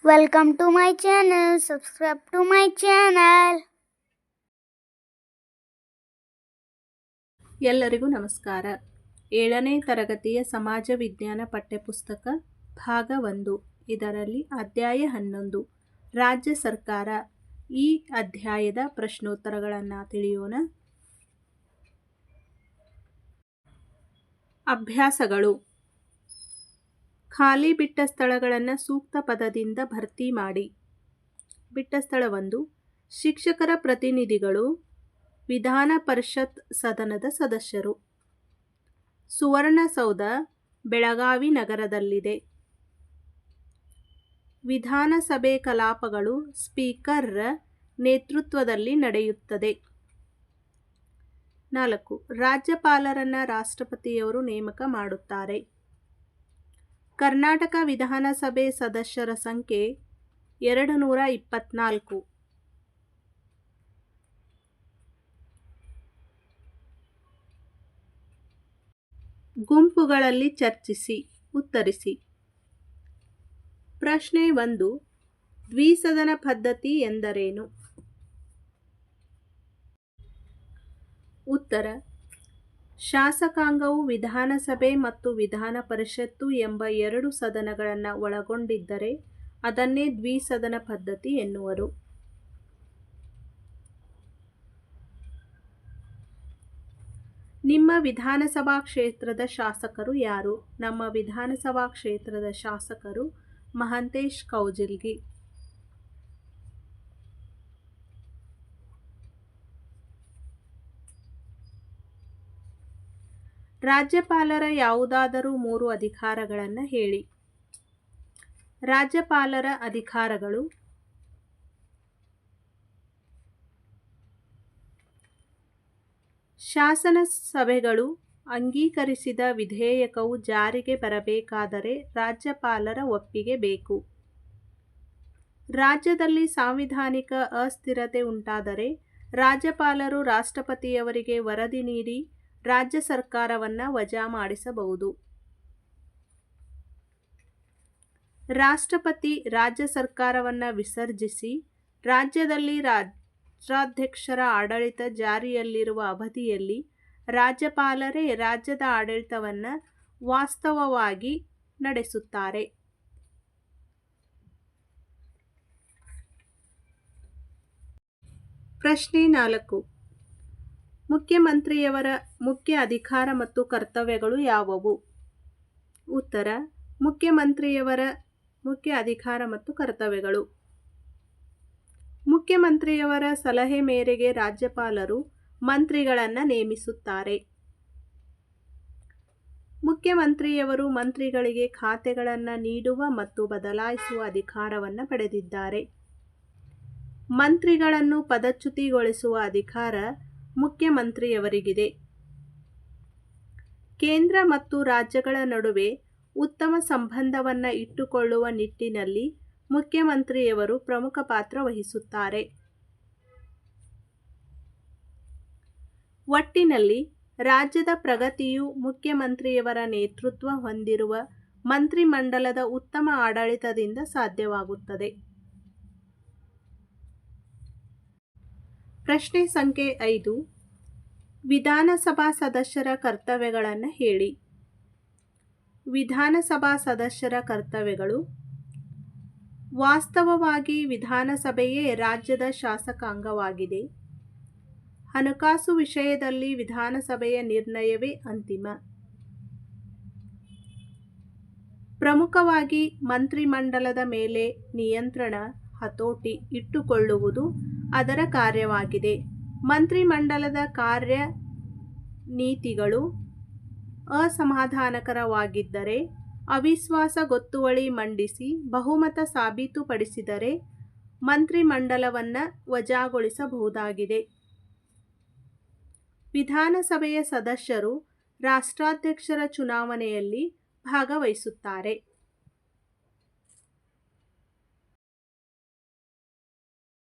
Welcome to my channel. Subscribe to my channel. ಎಲ್ಲರಿಗೂ ನಮಸ್ಕಾರ. 7ನೇ ತರಗತಿಯ ಸಮಾಜ ವಿಜ್ಞಾನ ಪಠ್ಯಪುಸ್ತಕ ಭಾಗ 1. ಇದರಲ್ಲಿ ಅಧ್ಯಾಯ 11 ರಾಜ್ಯ ಸರ್ಕಾರ. ಈ ಅಧ್ಯಾಯದ ಪ್ರಶ್ನೋತ್ತರಗಳನ್ನು ತಿಳಿಯೋಣ. ಅಭ್ಯಾಸಗಳು. ಖಾಲಿ ಬಿಟ್ಟ ಸ್ಥಳಗಳನ್ನು ಸೂಕ್ತ ಪದದಿಂದ ಭರ್ತಿ ಮಾಡಿ. ಬಿಟ್ಟ ಸ್ಥಳ 1. ಶಿಕ್ಷಕರ ಪ್ರತಿನಿಧಿಗಳು ವಿಧಾನ ಪರಿಷತ್ ಸದನದ ಸದಸ್ಯರು. ಸುವರ್ಣಸೌಧ ಬೆಳಗಾವಿ ನಗರದಲ್ಲಿದೆ. ವಿಧಾನಸಭೆ ಕಲಾಪಗಳು ಸ್ಪೀಕರ್ರ ನೇತೃತ್ವದಲ್ಲಿ ನಡೆಯುತ್ತದೆ. 4. ರಾಜ್ಯಪಾಲರನ್ನು ರಾಷ್ಟ್ರಪತಿಯವರು ನೇಮಕ ಮಾಡುತ್ತಾರೆ. ಕರ್ನಾಟಕ ವಿಧಾನಸಭೆ ಸದಸ್ಯರ ಸಂಖ್ಯೆ 224. ಗುಂಪುಗಳಲ್ಲಿ ಚರ್ಚಿಸಿ ಉತ್ತರಿಸಿ. ಪ್ರಶ್ನೆ 1. ದ್ವಿಸದನ ಪದ್ಧತಿ ಎಂದರೇನು? ಉತ್ತರ: ಶಾಸಕಾಂಗವು ವಿಧಾನಸಭೆ ಮತ್ತು ವಿಧಾನ ಪರಿಷತ್ತು ಎಂಬ 2 ಸದನಗಳನ್ನು ಒಳಗೊಂಡಿದ್ದರೆ ಅದನ್ನೇ ದ್ವಿಸದನ ಪದ್ಧತಿ ಎನ್ನುವರು. ನಿಮ್ಮ ವಿಧಾನಸಭಾ ಕ್ಷೇತ್ರದ ಶಾಸಕರು ಯಾರು? ನಮ್ಮ ವಿಧಾನಸಭಾ ಕ್ಷೇತ್ರದ ಶಾಸಕರು ಮಹಾಂತೇಶ್ ಕೌಜಲ್ಗಿ. ರಾಜ್ಯಪಾಲರ ಯಾವುದಾದರೂ 3 ಅಧಿಕಾರಗಳನ್ನು ಹೇಳಿ. ರಾಜ್ಯಪಾಲರ ಅಧಿಕಾರಗಳು: ಶಾಸನ ಸಭೆಗಳು ಅಂಗೀಕರಿಸಿದ ವಿಧೇಯಕವು ಜಾರಿಗೆ ಬರಬೇಕಾದರೆ ರಾಜ್ಯಪಾಲರ ಒಪ್ಪಿಗೆ ಬೇಕು. ರಾಜ್ಯದಲ್ಲಿ ಸಾಂವಿಧಾನಿಕ ಅಸ್ಥಿರತೆ ಉಂಟಾದರೆ ರಾಜ್ಯಪಾಲರು ರಾಷ್ಟ್ರಪತಿಯವರಿಗೆ ವರದಿ ನೀಡಿ ರಾಜ್ಯ ಸರ್ಕಾರವನ್ನು ವಜಾ ಮಾಡಿಸಬಹುದು. ರಾಷ್ಟ್ರಪತಿ ರಾಜ್ಯ ಸರ್ಕಾರವನ್ನು ವಿಸರ್ಜಿಸಿ ರಾಜ್ಯದಲ್ಲಿ ರಾಜ್ಯಾಧ್ಯಕ್ಷರ ಆಡಳಿತ ಜಾರಿಯಲ್ಲಿರುವ ಅವಧಿಯಲ್ಲಿ ರಾಜ್ಯಪಾಲರೇ ರಾಜ್ಯದ ಆಡಳಿತವನ್ನು ವಾಸ್ತವವಾಗಿ ನಡೆಸುತ್ತಾರೆ. ಪ್ರಶ್ನೆ 4. ಮುಖ್ಯಮಂತ್ರಿಯವರ ಮುಖ್ಯ ಅಧಿಕಾರ ಮತ್ತು ಕರ್ತವ್ಯಗಳು ಯಾವುವು? ಉತ್ತರ: ಮುಖ್ಯಮಂತ್ರಿಯವರ ಮುಖ್ಯ ಅಧಿಕಾರ ಮತ್ತು ಕರ್ತವ್ಯಗಳು: ಮುಖ್ಯಮಂತ್ರಿಯವರ ಸಲಹೆ ಮೇರೆಗೆ ರಾಜ್ಯಪಾಲರು ಮಂತ್ರಿಗಳನ್ನು ನೇಮಿಸುತ್ತಾರೆ. ಮುಖ್ಯಮಂತ್ರಿಯವರು ಮಂತ್ರಿಗಳಿಗೆ ಖಾತೆಗಳನ್ನು ನೀಡುವ ಮತ್ತು ಬದಲಾಯಿಸುವ ಅಧಿಕಾರವನ್ನು ಪಡೆದಿದ್ದಾರೆ. ಮಂತ್ರಿಗಳನ್ನು ಪದಚ್ಯುತಿಗೊಳಿಸುವ ಅಧಿಕಾರ ಮುಖ್ಯಮಂತ್ರಿಯವರಿಗಿದೆ. ಕೇಂದ್ರ ಮತ್ತು ರಾಜ್ಯಗಳ ನಡುವೆ ಉತ್ತಮ ಸಂಬಂಧವನ್ನು ಇಟ್ಟುಕೊಳ್ಳುವ ನಿಟ್ಟಿನಲ್ಲಿ ಮುಖ್ಯಮಂತ್ರಿಯವರು ಪ್ರಮುಖ ಪಾತ್ರ ವಹಿಸುತ್ತಾರೆ. ಒಟ್ಟಿನಲ್ಲಿ ರಾಜ್ಯದ ಪ್ರಗತಿಯು ಮುಖ್ಯಮಂತ್ರಿಯವರ ನೇತೃತ್ವ ಹೊಂದಿರುವ ಮಂತ್ರಿಮಂಡಲದ ಉತ್ತಮ ಆಡಳಿತದಿಂದ ಸಾಧ್ಯವಾಗುತ್ತದೆ. ಪ್ರಶ್ನೆ ಸಂಖ್ಯೆ 5. ವಿಧಾನಸಭಾ ಸದಸ್ಯರ ಕರ್ತವ್ಯಗಳನ್ನು ಹೇಳಿ. ವಿಧಾನಸಭಾ ಸದಸ್ಯರ ಕರ್ತವ್ಯಗಳು: ವಾಸ್ತವವಾಗಿ ವಿಧಾನಸಭೆಯೇ ರಾಜ್ಯದ ಶಾಸಕಾಂಗವಾಗಿದೆ. ಹಣಕಾಸು ವಿಷಯದಲ್ಲಿ ವಿಧಾನಸಭೆಯ ನಿರ್ಣಯವೇ ಅಂತಿಮ. ಪ್ರಮುಖವಾಗಿ ಮಂತ್ರಿಮಂಡಲದ ಮೇಲೆ ನಿಯಂತ್ರಣ ಹತೋಟಿ ಇಟ್ಟುಕೊಳ್ಳುವುದು ಅದರ ಕಾರ್ಯವಾಗಿದೆ. ಮಂತ್ರಿಮಂಡಲದ ಕಾರ್ಯ ನೀತಿಗಳು ಅಸಮಾಧಾನಕರವಾಗಿದ್ದರೆ ಅವಿಶ್ವಾಸ ಗೊತ್ತುವಳಿ ಮಂಡಿಸಿ ಬಹುಮತ ಸಾಬೀತುಪಡಿಸಿದರೆ ಮಂತ್ರಿಮಂಡಲವನ್ನು ವಜಾಗೊಳಿಸಬಹುದಾಗಿದೆ. ವಿಧಾನಸಭೆಯ ಸದಸ್ಯರು ರಾಷ್ಟ್ರಾಧ್ಯಕ್ಷರ ಚುನಾವಣೆಯಲ್ಲಿ ಭಾಗವಹಿಸುತ್ತಾರೆ.